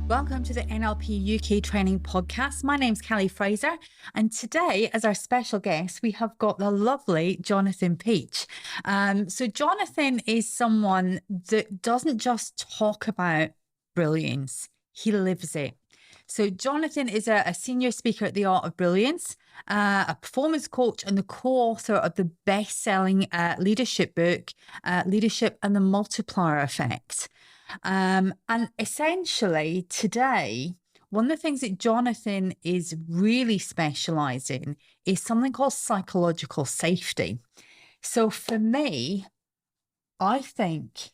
Welcome to the NLP UK Training Podcast. My name's Fraser, and today, as our special guest, we have got the lovely Jonathan Peach. So Jonathan is someone that doesn't just talk about brilliance, he lives it. So Jonathan is a senior speaker at the Art of Brilliance, a performance coach and the co-author of the best-selling leadership book, Leadership and the Multiplier Effect. And essentially today, one of the things that Jonathan is really specialised in is something called psychological safety. So for me, I think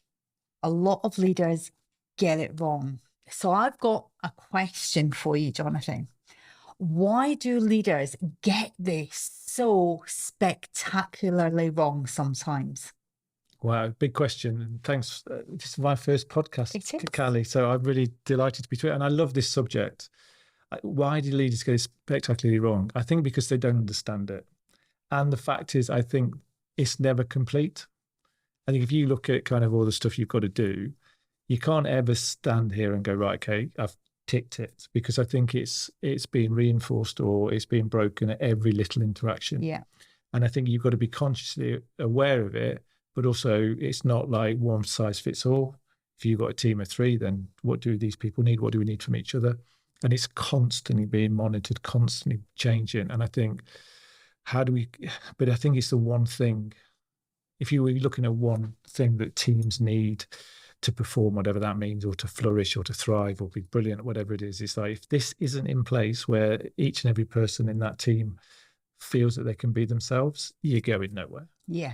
a lot of leaders get it wrong. So I've got a question for you, Jonathan. Why do leaders get this so spectacularly wrong sometimes? Wow, big question. And thanks. This is my first podcast, Callie. So I'm really delighted to be to it. And I love this subject. Why do leaders get it spectacularly wrong? I think because they don't understand it. And the fact is, I think it's never complete. I think if you look at kind of all the stuff you've got to do, you can't ever stand here and go, right, okay, I've ticked it. Because I think it's being reinforced or it's being broken at every little interaction. Yeah. And I think you've got to be consciously aware of it. But also, it's not like one size fits all. If you've got a team of 3, then what do these people need? What do we need from each other? And it's constantly being monitored, constantly changing. And I think, but I think it's the one thing, if you were looking at one thing that teams need to perform, whatever that means, or to flourish or to thrive or be brilliant, whatever it is, it's like, if this isn't in place where each and every person in that team feels that they can be themselves, you're going nowhere. Yeah.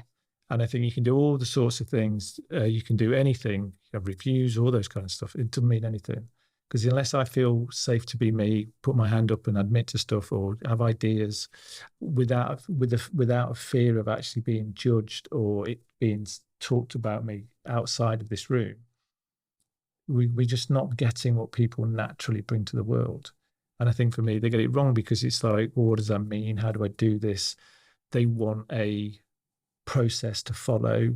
And I think you can do all the sorts of things. You can do anything, you have reviews, all those kind of stuff. It doesn't mean anything. Because unless I feel safe to be me, put my hand up and admit to stuff or have ideas without a fear of actually being judged or it being talked about me outside of this room, we're just not getting what people naturally bring to the world. And I think for me, they get it wrong because it's like, well, what does that mean? How do I do this? They want a process to follow,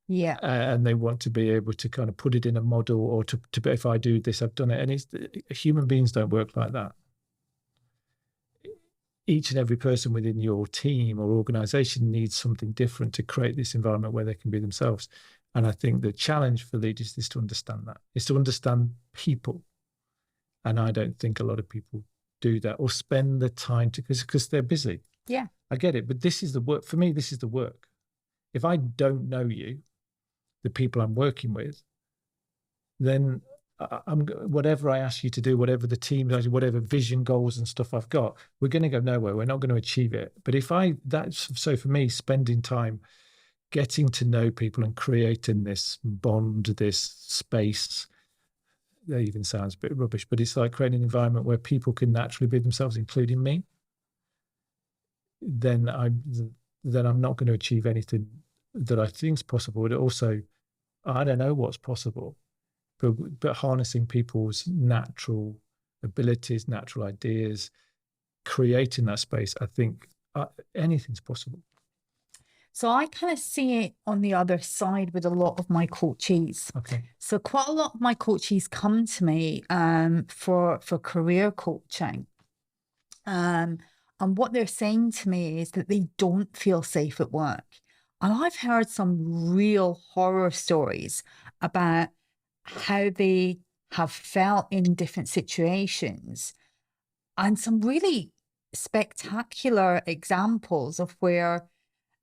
and they want to be able to kind of put it in a model or to if I do this, I've done it. And human beings don't work like that. Each and every person within your team or organization needs something different to create this environment where they can be themselves. And I think the challenge for leaders is to understand that, is to understand people. And I don't think a lot of people do that or spend the time to, because they're busy. Yeah, I get it, but this is the work for me. This is the work. If I don't know you, the people I'm working with, then whatever I ask you to do, whatever the team does, whatever vision, goals and stuff I've got, we're going to go nowhere. We're not going to achieve it. But so for me, spending time getting to know people and creating this bond, this space, that even sounds a bit rubbish, but it's like creating an environment where people can naturally be themselves, including me, then I'm not going to achieve anything that I think is possible. But also, I don't know what's possible, but harnessing people's natural abilities, natural ideas, creating that space, I think anything's possible. So I kind of see it on the other side with a lot of my coachees. Okay. So quite a lot of my coachees come to me for career coaching. And what they're saying to me is that they don't feel safe at work. And I've heard some real horror stories about how they have felt in different situations and some really spectacular examples of where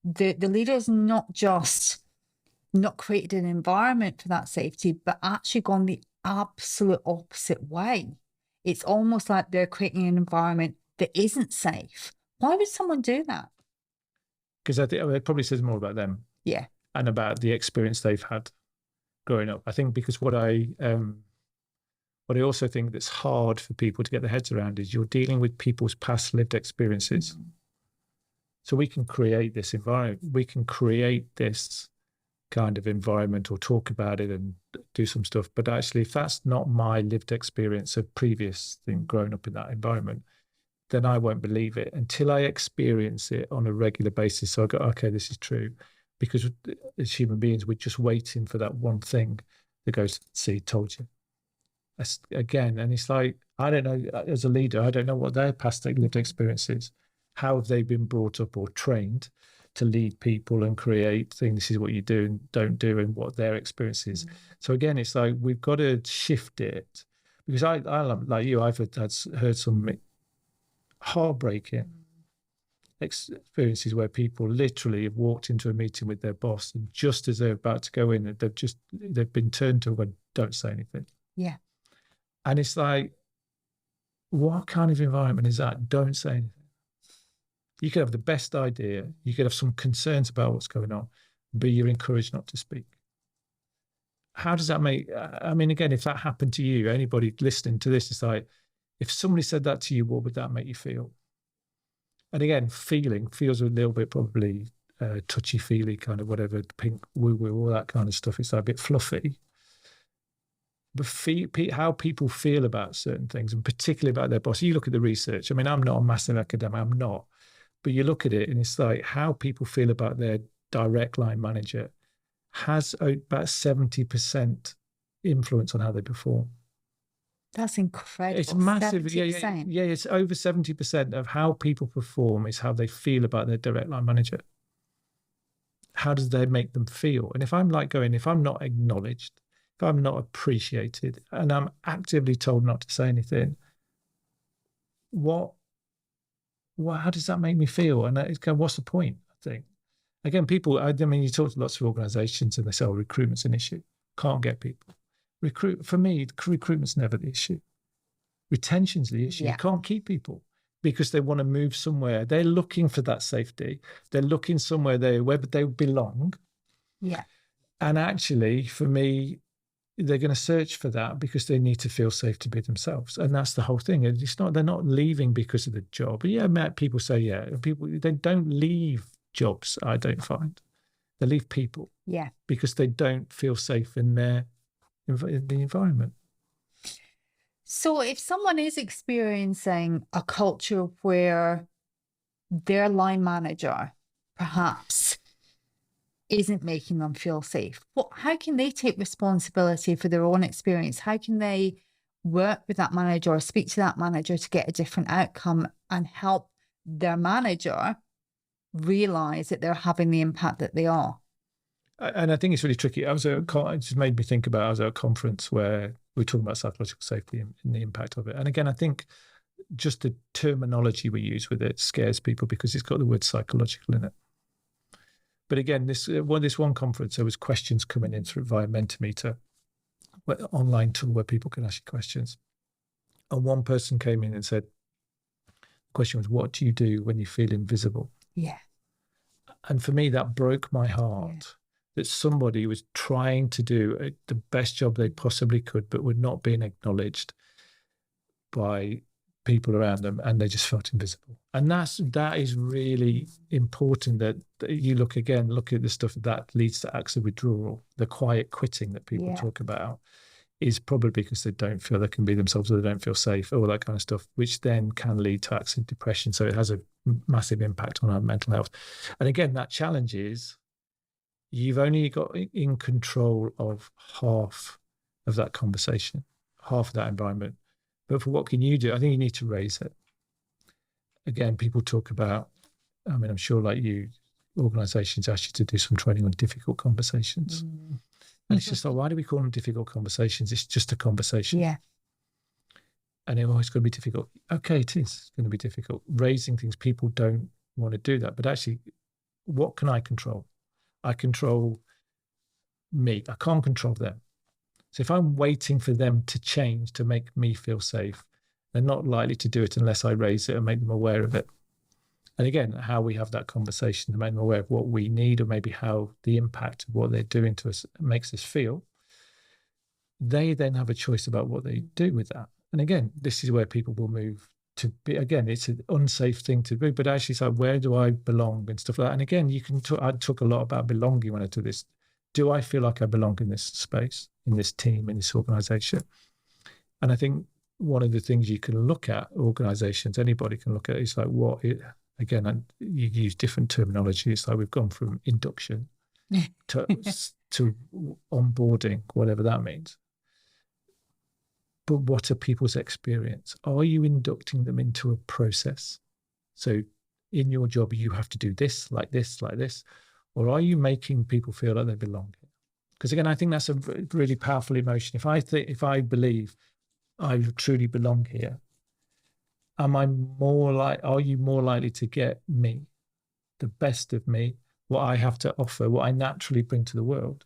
the leader's not just not created an environment for that safety, but actually gone the absolute opposite way. It's almost like they're creating an environment that isn't safe. Why would someone do that? Because I think it probably says more about them. Yeah. And about the experience they've had growing up. I think because what I also think that's hard for people to get their heads around is you're dealing with people's past lived experiences. Mm-hmm. So we can create this environment. We can create this kind of environment or talk about it and do some stuff. But actually, if that's not my lived experience of previous thing growing up in that environment, then I won't believe it until I experience it on a regular basis. So I go, okay, this is true. Because as human beings, we're just waiting for that one thing that goes, see, told you. again, and it's like, I don't know, as a leader, I don't know what their past lived experience is. How have they been brought up or trained to lead people and create things? This is what you do and don't do, and what their experience is. So again, it's like we've got to shift it, because I like you, I've heard some heartbreaking experiences where people literally have walked into a meeting with their boss, and just as they're about to go in, they've been turned to and don't say anything. Yeah. And it's like, what kind of environment is that? Don't say anything. You could have the best idea, you could have some concerns about what's going on, but you're encouraged not to speak. How does that make, I mean, again, if that happened to you, anybody listening to this, it's like, if somebody said that to you, what would that make you feel? And again, feels a little bit probably touchy-feely, kind of whatever, pink woo-woo, all that kind of stuff. It's like a bit fluffy. But how people feel about certain things, and particularly about their boss. You look at the research. I mean, I'm not a massive academic, I'm not. But you look at it and it's like how people feel about their direct line manager has about 70% influence on how they perform. That's incredible. It's massive. Yeah, it's over 70% of how people perform is how they feel about their direct line manager. How does that make them feel? And if I'm not acknowledged, if I'm not appreciated, and I'm actively told not to say anything, how does that make me feel? And it's kind of, what's the point, I think? Again, you talk to lots of organizations and they say, recruitment's an issue. Can't get people. For me, recruitment's never the issue. Retention's the issue. Yeah. You can't keep people because they want to move somewhere. They're looking for that safety. They're looking somewhere where they belong. Yeah. And actually, for me, they're going to search for that because they need to feel safe to be themselves. And that's the whole thing. They're not leaving because of the job. But yeah, people say, they don't leave jobs, I don't find. They leave people. Yeah. Because they don't feel safe in the environment. So if someone is experiencing a culture where their line manager perhaps isn't making them feel safe, how can they take responsibility for their own experience? How can they work with that manager or speak to that manager to get a different outcome and help their manager realize that they're having the impact that they are? And I think it's really tricky. It just made me think about, I was at a conference where we were talking about psychological safety and the impact of it. And again, I think just the terminology we use with it scares people because it's got the word psychological in it. But again, this one conference, there was questions coming in via Mentimeter, online tool where people can ask you questions. And one person came in and said, the question was, what do you do when you feel invisible? Yeah. And for me, that broke my heart, that somebody was trying to do the best job they possibly could, but were not being acknowledged by people around them, and they just felt invisible. And that is really important, that you look at the stuff that leads to acts of withdrawal, the quiet quitting that people talk about, is probably because they don't feel they can be themselves, or they don't feel safe, all that kind of stuff, which then can lead to acts of depression. So it has a massive impact on our mental health. And again, that challenge is you've only got in control of half of that conversation, half of that environment. But for what can you do? I think you need to raise it. Again, people talk about, I mean, I'm sure like you, organizations ask you to do some training on difficult conversations. And it's just like, why do we call them difficult conversations? It's just a conversation. Yeah. And it's going to be difficult. Okay, it is going to be difficult. Raising things, people don't want to do that. But actually, what can I control? I control me. I can't control them. So if I'm waiting for them to change to make me feel safe, they're not likely to do it unless I raise it and make them aware of it. And again, how we have that conversation to make them aware of what we need, or maybe how the impact of what they're doing to us makes us feel. They then have a choice about what they do with that. And again, this is where people will move to be. Again, it's an unsafe thing to do, but actually it's like, where do I belong and stuff like that. And again, I talk a lot about belonging when I do this. Do I feel like I belong in this space, in this team, in this organization? And I think one of the things you can look at, organizations, anybody can look at, is like again, you use different terminology. It's like we've gone from induction to onboarding, whatever that means. but what are people's experience? Are you inducting them into a process? So in your job, you have to do this, like this, like this, or are you making people feel like they belong here? Because again, I think that's a really powerful emotion. If I believe I truly belong here, are you more likely to get me, the best of me, what I have to offer, what I naturally bring to the world,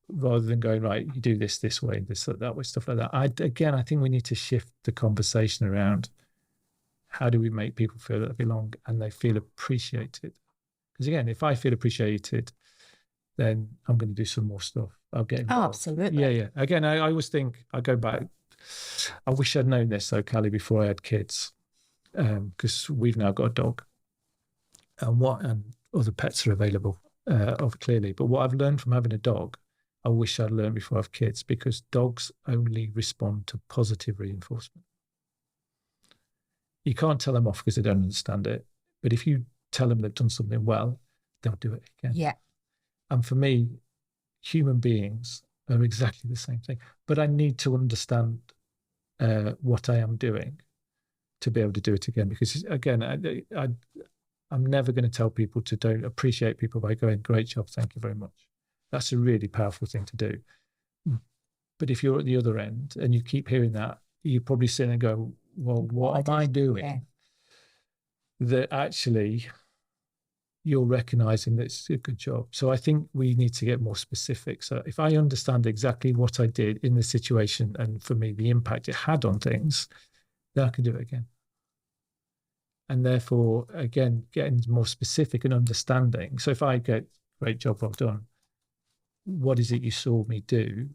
rather than going, right, you do this way, this, that way, stuff like that. I think we need to shift the conversation around how do we make people feel that they belong and they feel appreciated. Because again, if I feel appreciated, then I'm going to do some more stuff. I'll get involved. Oh, absolutely. Yeah. Again, I always think, I go back, I wish I'd known this, though, Callie, before I had kids, because we've now got a dog, and other pets are available, clearly. But what I've learned from having a dog, I wish I'd learned before I have kids, because dogs only respond to positive reinforcement. You can't tell them off because they don't understand it. But if you tell them they've done something well, they'll do it again. Yeah. And for me, human beings are exactly the same thing. But I need to understand what I am doing to be able to do it again. Because again, I'm never going to tell people to don't appreciate people by going, great job, thank you very much. That's a really powerful thing to do. But if you're at the other end and you keep hearing that, you probably sit and go, well, what am I doing that actually you're recognizing that it's a good job? So I think we need to get more specific. So if I understand exactly what I did in the situation and for me, the impact it had on things, then I can do it again. And therefore, again, getting more specific and understanding. So if I get, great job, well done, what is it you saw me do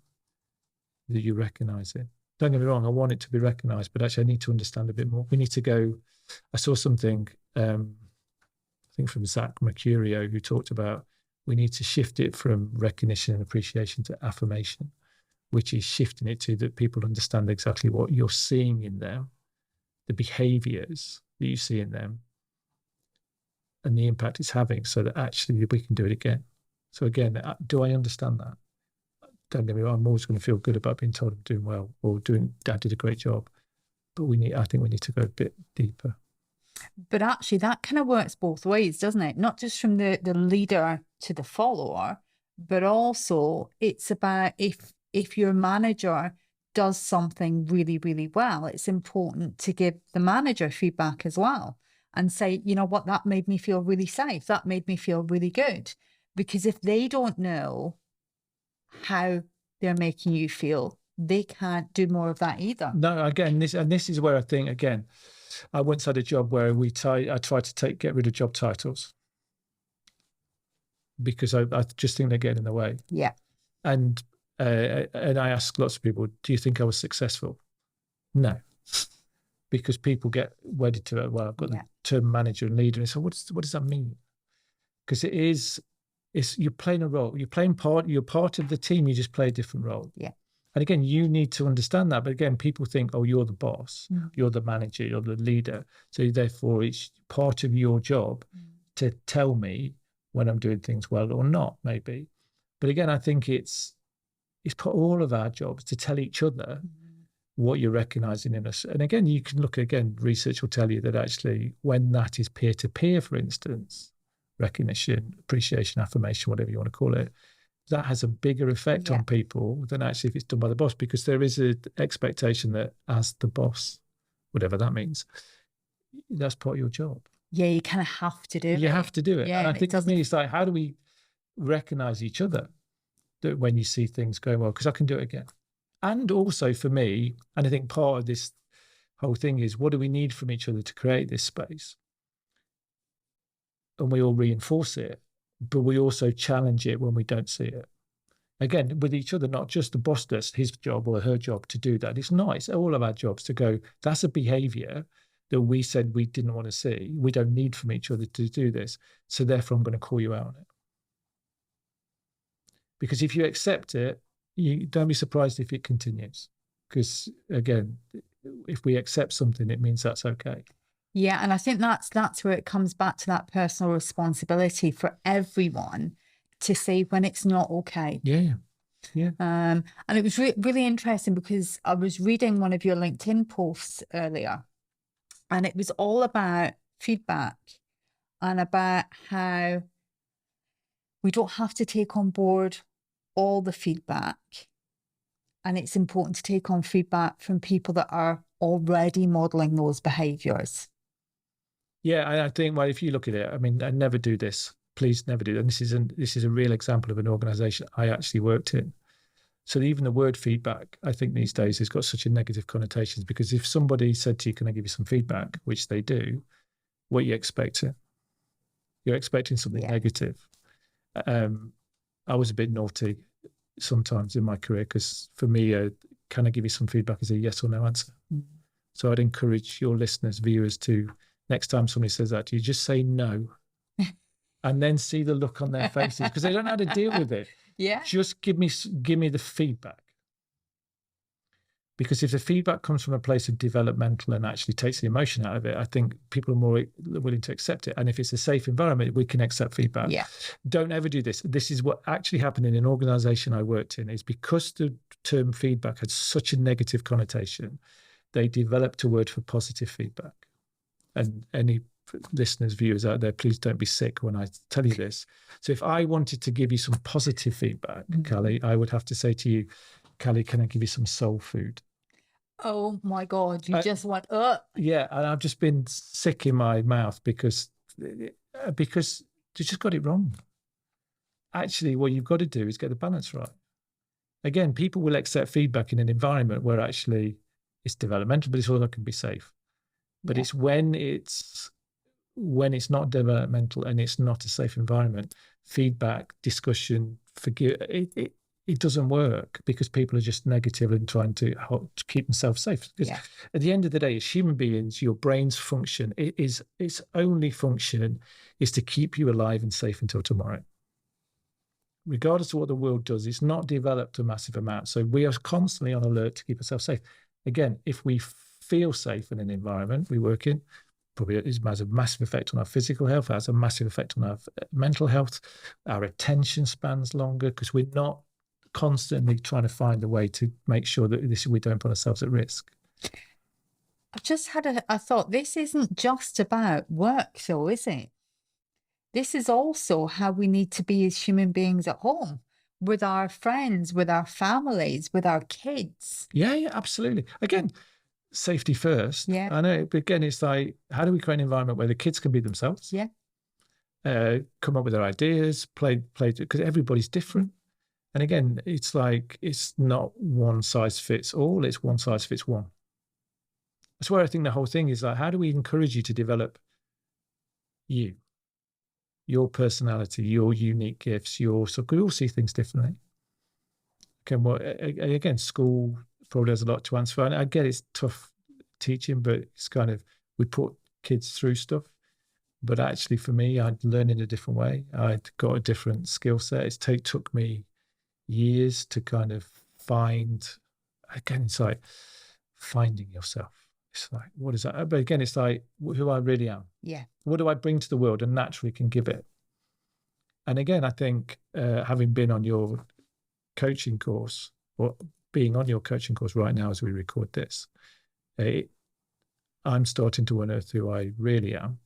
that you recognize it? Don't get me wrong, I want it to be recognized, but actually I need to understand a bit more. We need to go, I saw something, I think from Zach Mercurio, who talked about we need to shift it from recognition and appreciation to affirmation, which is shifting it to that people understand exactly what you're seeing in them, the behaviors that you see in them, and the impact it's having, so that actually we can do it again. So again, do I understand that? Don't get me wrong, I'm always going to feel good about being told I'm doing well or I did a great job. But I think we need to go a bit deeper. But actually that kind of works both ways, doesn't it? Not just from the leader to the follower, but also it's about if your manager does something really, really well, it's important to give the manager feedback as well and say, you know what, that made me feel really safe. That made me feel really good. Because if they don't know how they're making you feel, they can't do more of that either. No, again, this is where I think, again, I once had a job where I tried to get rid of job titles because I just think they get in the way. Yeah. And I ask lots of people, do you think I was successful? No. Because people get wedded to it. Well, I've got the term manager and leader. And so what does that mean? Because you're playing a role. You're part of the team. You just play a different role. Yeah. And again, you need to understand that. But again, people think, oh, you're the boss, you're the manager, you're the leader. So therefore, it's part of your job to tell me when I'm doing things well or not, maybe. But again, I think it's part of all of our jobs to tell each other what you're recognizing in us. And again, you can look, research will tell you that actually when that is peer-to-peer, for instance, recognition, appreciation, affirmation, whatever you want to call it, that has a bigger effect on people than actually if it's done by the boss, because there is an expectation that as the boss, whatever that means, that's part of your job. Yeah, you kind of have to do it. You have to do it. Yeah, and I think for me, it's like, how do we recognize each other that when you see things going well? Because I can do it again. And also for me, and I think part of this whole thing is, what do we need from each other to create this space? And we all reinforce it, but we also challenge it when we don't see it. Again, with each other, not just the boss does his job or her job to do that. It's not. It's all of our jobs to go, that's a behavior that we said we didn't want to see. We don't need from each other to do this. So therefore, I'm going to call you out on it. Because if you accept it, you don't be surprised if it continues. Because again, if we accept something, it means that's okay. Yeah, and I think that's where it comes back to that personal responsibility for everyone to say when it's not okay. Yeah. Yeah. And it was really interesting because I was reading one of your LinkedIn posts earlier, and it was all about feedback and about how we don't have to take on board all the feedback. And it's important to take on feedback from people that are already modeling those behaviors. Yeah, I think, well, if you look at it, I mean, I never do this. Please never do. And this is a real example of an organization I actually worked in. So even the word feedback, I think these days has got such a negative connotations, because if somebody said to you, can I give you some feedback, which they do, what you expect? You're expecting something negative. I was a bit naughty sometimes in my career, because for me, can I give you some feedback is a yes or no answer. So I'd encourage your listeners, viewers, to, next time somebody says that to you, just say no. And then see the look on their faces, because they don't know how to deal with it. Yeah. Just give me the feedback. Because if the feedback comes from a place of developmental and actually takes the emotion out of it, I think people are more willing to accept it. And if it's a safe environment, we can accept feedback. Yeah. Don't ever do this. This is what actually happened in an organization I worked in, is because the term feedback had such a negative connotation, they developed a word for positive feedback. And any listeners, viewers out there, please don't be sick when I tell you this. So if I wanted to give you some positive feedback, Callie, I would have to say to you, Callie, can I give you some soul food? Oh my God, you just went, Yeah, and I've just been sick in my mouth because you just got it wrong. Actually, what you've got to do is get the balance right. Again, people will accept feedback in an environment where actually it's developmental, but it's also can be safe. But it's when it's not developmental and it's not a safe environment, feedback, discussion, it doesn't work, because people are just negative and trying to keep themselves safe. Because at the end of the day, as human beings, your brain's function, its only function is to keep you alive and safe until tomorrow. Regardless of what the world does, it's not developed a massive amount. So we are constantly on alert to keep ourselves safe. Again, if we feel safe in an environment we work in, probably it has a massive effect on our physical health, it has a massive effect on our mental health. Our attention span's longer, because we're not constantly trying to find a way to make sure that we don't put ourselves at risk. I've just had a thought. This isn't just about work, though, is it? This is also how we need to be as human beings at home, with our friends, with our families, with our kids. Yeah, absolutely. Again, safety first. Yeah. I know, but again, it's like, how do we create an environment where the kids can be themselves? Yeah. Come up with their ideas, play, because everybody's different. And again, it's like, it's not one size fits all, it's one size fits one. That's where I think the whole thing is like, how do we encourage you to develop your personality, your unique gifts, so we all see things differently. Okay, well, again, school probably has a lot to answer for. And I get it's tough teaching, but it's kind of, we put kids through stuff. But actually for me, I'd learn in a different way. I'd got a different skill set. It took me years to kind of find, again, it's like finding yourself. It's like, what is that? But again, it's like who I really am. Yeah. What do I bring to the world and naturally can give it? And again, I think having been on your coaching course, or being on your coaching course right now as we record this, I'm starting to unearth who I really am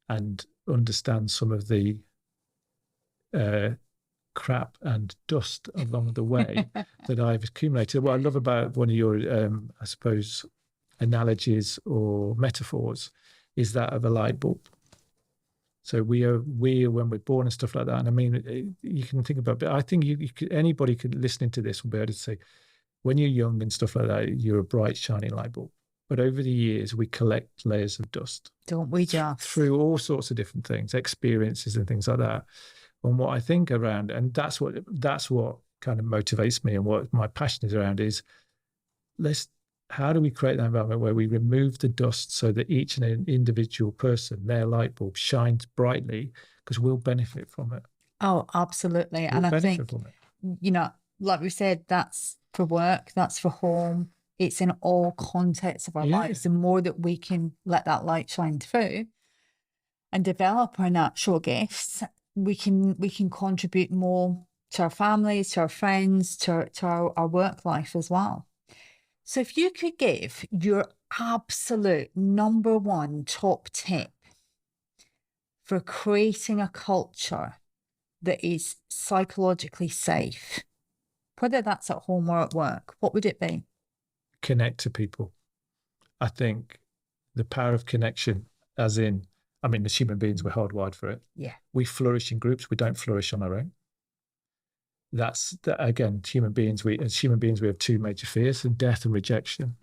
and understand some of the crap and dust along the way that I've accumulated. What I love about one of your, I suppose, analogies or metaphors is that of a light bulb. So we are when we're born and stuff like that. And I mean, you can think about, but I think anybody could listening to this will be able to say, when you're young and stuff like that, you're a bright, shining light bulb. But over the years, we collect layers of dust. Don't we just? Through all sorts of different things, experiences and things like that. And what I think around, and that's what kind of motivates me and what my passion is around is, how do we create that environment where we remove the dust so that each and an individual person, their light bulb shines brightly, because we'll benefit from it. Oh, absolutely. And I think, like we said, that's for work, that's for home. It's in all contexts of our lives. The more that we can let that light shine through and develop our natural gifts, we can contribute more to our families, to our friends, to our work life as well. So if you could give your absolute number one top tip for creating a culture that is psychologically safe, whether that's at home or at work, what would it be? Connect to people. I think the power of connection, as human beings, we're hardwired for it. Yeah. We flourish in groups. We don't flourish on our own. Again, human beings, we have two major fears, death and rejection.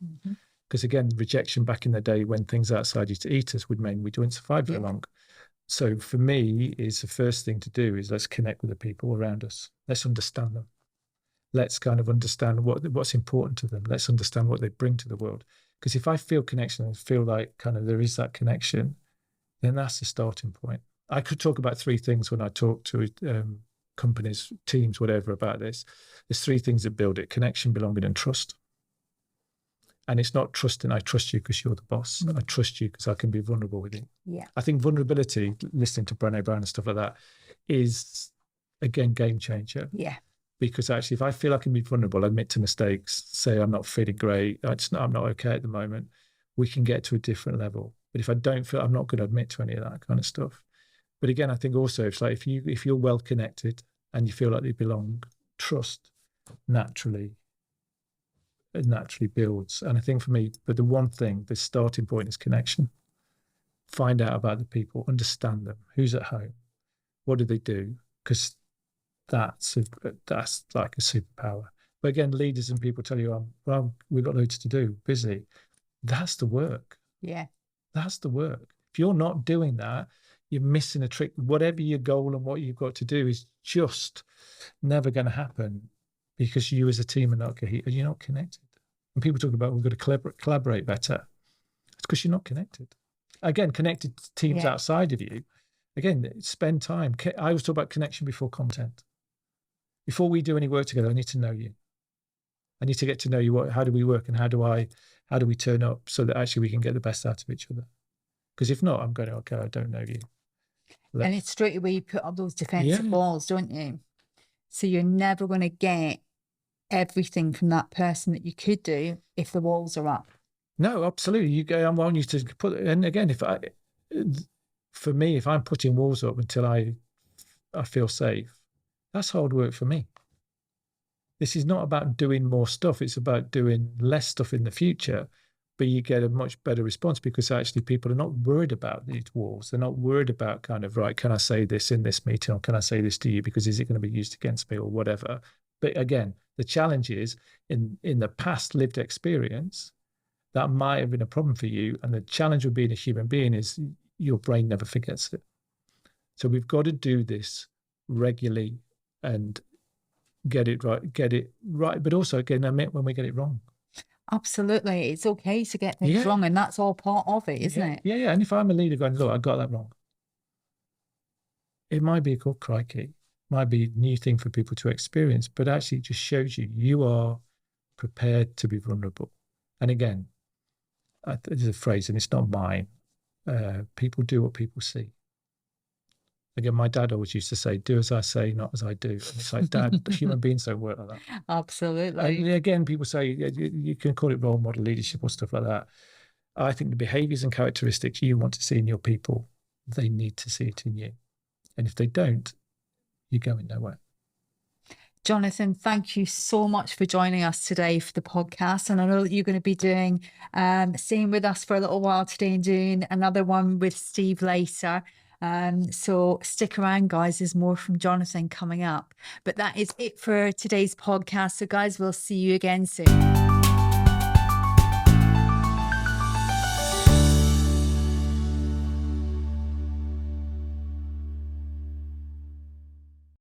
Because again, rejection back in the day when things outside used to eat us would mean we wouldn't survive very long. So for me, is the first thing to do is let's connect with the people around us. Let's understand them. Let's kind of understand what's important to them. Let's understand what they bring to the world. Because if I feel connection and feel like kind of there is that connection, then that's the starting point. I could talk about three things when I talk to companies, teams, whatever about this. There's three things that build it: connection, belonging, and trust. And it's not trusting, I trust you because you're the boss. I trust you because I can be vulnerable with you. Yeah. I think vulnerability, listening to Brené Brown and stuff like that, is, again, game changer. Yeah. Because actually, if I feel I can be vulnerable, admit to mistakes, say I'm not feeling great, I'm not okay at the moment, we can get to a different level. But if I don't feel, I'm not going to admit to any of that kind of stuff. But again, I think also it's like if you're well connected and you feel like you belong, trust naturally builds. And I think for me, but the one thing, the starting point is connection. Find out about the people, understand them, who's at home, what do they do, because that's like a superpower. But again, leaders and people tell you, we've got loads to do, busy. That's the work. Yeah. That's the work. If you're not doing that, you're missing a trick. Whatever your goal and what you've got to do is just never going to happen because you as a team you're not connected. And people talk about we've got to collaborate better. It's because you're not connected. Again, connected to teams outside of you. Again, spend time. I always talk about connection before content. Before we do any work together, I need to know you. I need to get to know you. How do we work and how do we turn up so that actually we can get the best out of each other? Because if not, I'm going, okay, I don't know you. And it's straight away you put up those defensive walls, don't you? So you're never going to get everything from that person that you could do if the walls are up. No, absolutely. I want you to put, and again, for me, if I'm putting walls up until I feel safe, that's hard work for me. This is not about doing more stuff. It's about doing less stuff in the future, but you get a much better response because actually people are not worried about these walls. They're not worried about kind of, right, can I say this in this meeting or can I say this to you because is it going to be used against me or whatever? But again, the challenge is in the past lived experience, that might have been a problem for you. And the challenge of being a human being is your brain never forgets it. So we've got to do this regularly and get it right. But also, again, admit when we get it wrong. Absolutely. It's okay to get things wrong. And that's all part of it, isn't it? Yeah. And if I'm a leader going, look, I got that wrong. It might be called crikey. Might be a new thing for people to experience, but actually it just shows you are prepared to be vulnerable. And again, there's a phrase, and it's not mine. People do what people see. Again, my dad always used to say, do as I say, not as I do. And it's like, Dad, human beings don't work like that. Absolutely. And again, people say, you can call it role model leadership or stuff like that. I think the behaviours and characteristics you want to see in your people, they need to see it in you. And if they don't, you're going nowhere. Jonathan, thank you so much for joining us today for the podcast. And I know that you're going to be doing staying with us for a little while today and doing another one with Steve later. So stick around, guys. There's more from Jonathan coming up. But that is it for today's podcast. So guys, we'll see you again soon.